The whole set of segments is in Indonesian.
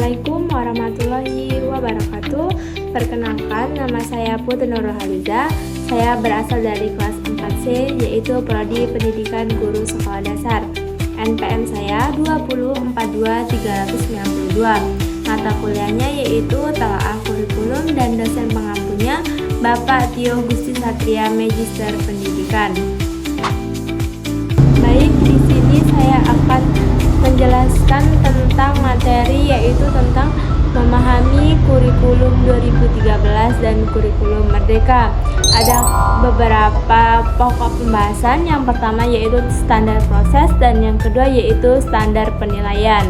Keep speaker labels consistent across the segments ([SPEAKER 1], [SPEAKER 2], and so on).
[SPEAKER 1] Assalamualaikum warahmatullahi wabarakatuh. Perkenalkan, nama saya Putri Nurul Haliza. Saya berasal dari kelas 4C, yaitu Prodi Pendidikan Guru Sekolah Dasar. NPM saya 2042392. Mata kuliahnya yaitu Telaah Kurikulum dan dosen pengampunya Bapak Tio Gusti Satria, Magister Pendidikan. Baik, di sini saya akan menjelaskan tentang materi, yaitu tentang memahami kurikulum 2013 dan kurikulum Merdeka. Ada beberapa pokok pembahasan. Yang pertama yaitu standar proses dan yang kedua yaitu standar penilaian.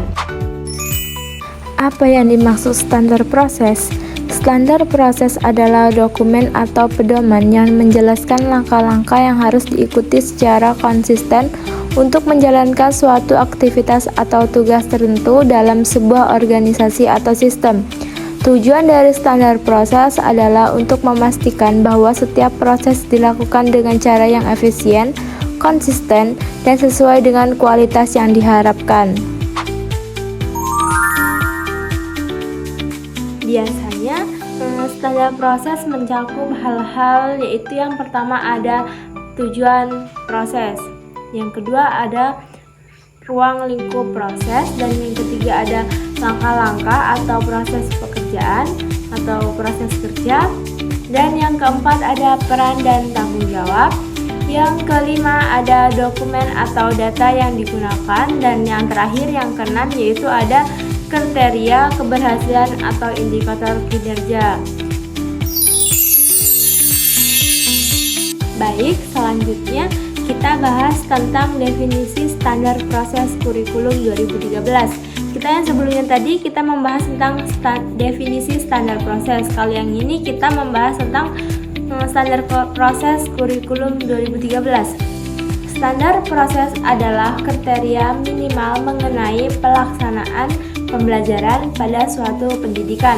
[SPEAKER 1] Apa yang dimaksud standar proses? Standar proses adalah dokumen atau pedoman yang menjelaskan langkah-langkah yang harus diikuti secara konsisten untuk menjalankan suatu aktivitas atau tugas tertentu dalam sebuah organisasi atau sistem. Tujuan dari standar proses adalah untuk memastikan bahwa setiap proses dilakukan dengan cara yang efisien, konsisten, dan sesuai dengan kualitas yang diharapkan. Biasanya, standar proses mencakup hal-hal, yaitu yang pertama ada tujuan proses, yang kedua ada ruang lingkup proses, dan yang ketiga ada langkah-langkah atau proses pekerjaan atau proses kerja, dan yang keempat ada peran dan tanggung jawab, yang kelima ada dokumen atau data yang digunakan, dan yang terakhir yang keenam yaitu ada kriteria keberhasilan atau indikator kinerja. Baik, selanjutnya kita bahas tentang definisi standar proses kurikulum 2013. Yang sebelumnya tadi kita membahas tentang definisi standar proses. Kali yang ini kita membahas tentang standar proses kurikulum 2013. Standar proses adalah kriteria minimal mengenai pelaksanaan pembelajaran pada suatu pendidikan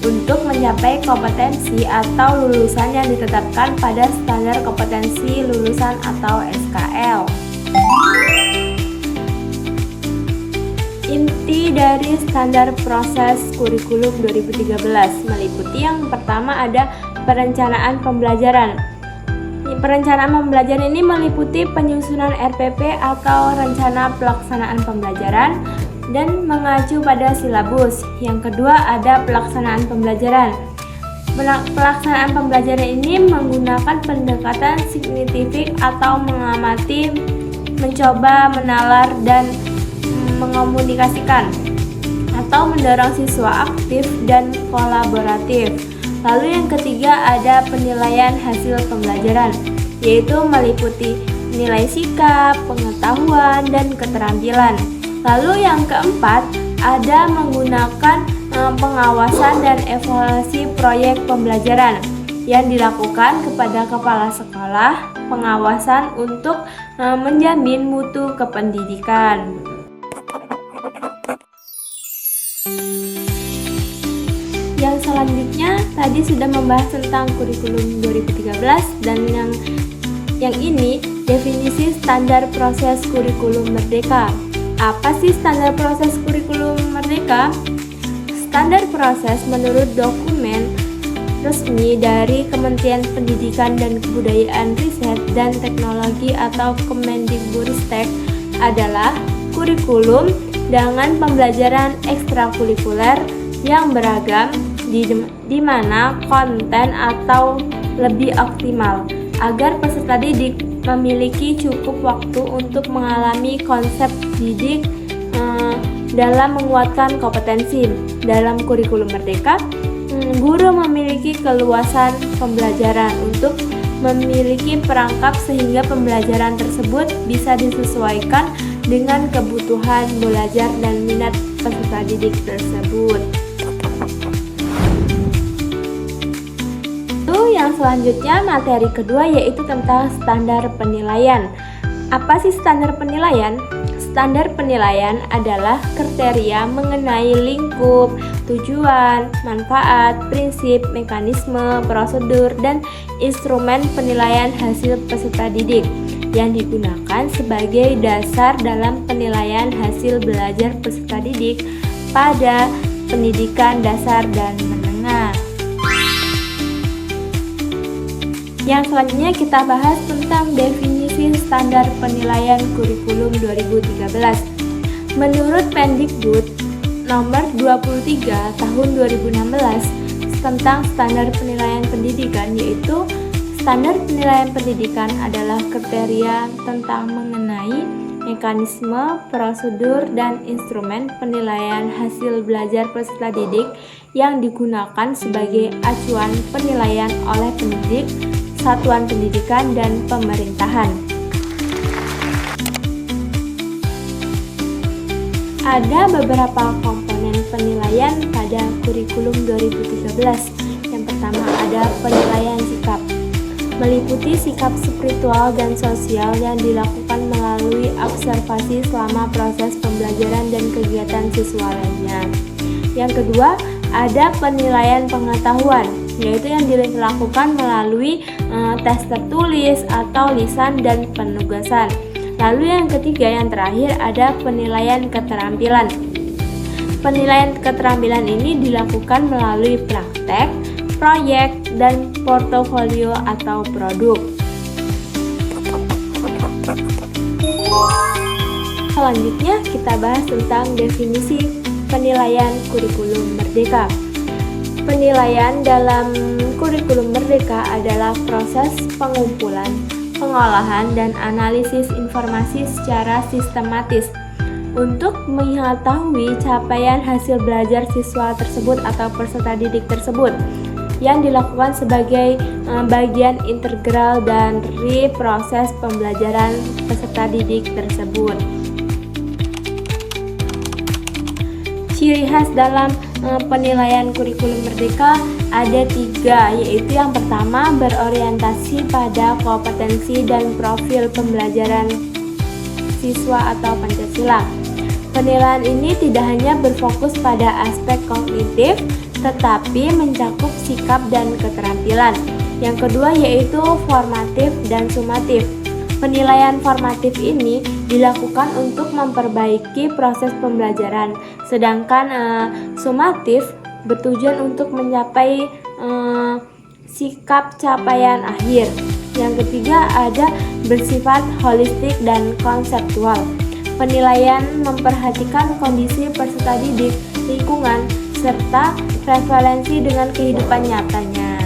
[SPEAKER 1] untuk mencapai kompetensi atau lulusan yang ditetapkan pada standar kompetensi lulusan atau SKL. Inti dari standar proses kurikulum 2013 meliputi yang pertama ada perencanaan pembelajaran. Perencanaan pembelajaran ini meliputi penyusunan RPP atau rencana pelaksanaan pembelajaran dan mengacu pada silabus. Yang kedua ada pelaksanaan pembelajaran. Pelaksanaan pembelajaran ini menggunakan pendekatan saintifik atau mengamati, mencoba, menalar, dan mengomunikasikan atau mendorong siswa aktif dan kolaboratif. Lalu yang ketiga ada penilaian hasil pembelajaran, yaitu meliputi nilai sikap, pengetahuan, dan keterampilan. Lalu yang keempat ada menggunakan pengawasan dan evaluasi proyek pembelajaran yang dilakukan kepada kepala sekolah, pengawasan untuk menjamin mutu kependidikan. Yang selanjutnya tadi sudah membahas tentang kurikulum 2013 dan yang ini definisi standar proses kurikulum Merdeka. Apa sih standar proses kurikulum Merdeka? Standar proses menurut dokumen resmi dari Kementerian Pendidikan dan Kebudayaan, Riset dan Teknologi atau Kemendikbudristek adalah kurikulum dengan pembelajaran ekstrakurikuler yang beragam di mana konten atau lebih optimal agar peserta didik memiliki cukup waktu untuk mengalami konsep didik dalam menguatkan kompetensi. Dalam kurikulum Merdeka, guru memiliki keluasan pembelajaran untuk memiliki perangkap sehingga pembelajaran tersebut bisa disesuaikan dengan kebutuhan belajar dan minat peserta didik tersebut. Yang selanjutnya materi kedua yaitu tentang standar penilaian. Apa sih standar penilaian? Standar penilaian adalah kriteria mengenai lingkup, tujuan, manfaat, prinsip, mekanisme, prosedur, dan instrumen penilaian hasil peserta didik yang digunakan sebagai dasar dalam penilaian hasil belajar peserta didik pada pendidikan dasar dan menengah. Yang selanjutnya kita bahas tentang definisi standar penilaian kurikulum 2013. Menurut Pendikbud nomor 23 tahun 2016 tentang standar penilaian pendidikan, yaitu standar penilaian pendidikan adalah kriteria tentang mengenai mekanisme, prosedur, dan instrumen penilaian hasil belajar peserta didik yang digunakan sebagai acuan penilaian oleh pendidik, satuan pendidikan, dan pemerintahan. Ada beberapa komponen penilaian pada kurikulum 2013. Yang pertama ada penilaian sikap, meliputi sikap spiritual dan sosial yang dilakukan melalui observasi selama proses pembelajaran dan kegiatan siswa lainnya. Yang kedua, ada penilaian pengetahuan, yaitu yang dilakukan melalui tes tertulis atau lisan dan penugasan. Lalu yang ketiga, yang terakhir ada penilaian keterampilan. Penilaian keterampilan ini dilakukan melalui praktek, proyek, dan portofolio atau produk. Selanjutnya kita bahas tentang definisi penilaian kurikulum merdeka. Penilaian dalam kurikulum merdeka adalah proses pengumpulan, pengolahan, dan analisis informasi secara sistematis untuk mengetahui capaian hasil belajar siswa tersebut atau peserta didik tersebut, yang dilakukan sebagai bagian integral dari proses pembelajaran peserta didik tersebut. Ciri khas dalam penilaian kurikulum merdeka ada 3, yaitu yang pertama berorientasi pada kompetensi dan profil pembelajaran siswa atau Pancasila. Penilaian ini tidak hanya berfokus pada aspek kognitif, tetapi mencakup sikap dan keterampilan. Yang kedua yaitu formatif dan sumatif. Penilaian formatif ini dilakukan untuk memperbaiki proses pembelajaran, sedangkan sumatif bertujuan untuk mencapai sikap capaian akhir. Yang ketiga ada bersifat holistik dan konseptual. Penilaian memperhatikan kondisi peserta didik, lingkungan, serta referensi dengan kehidupan nyatanya.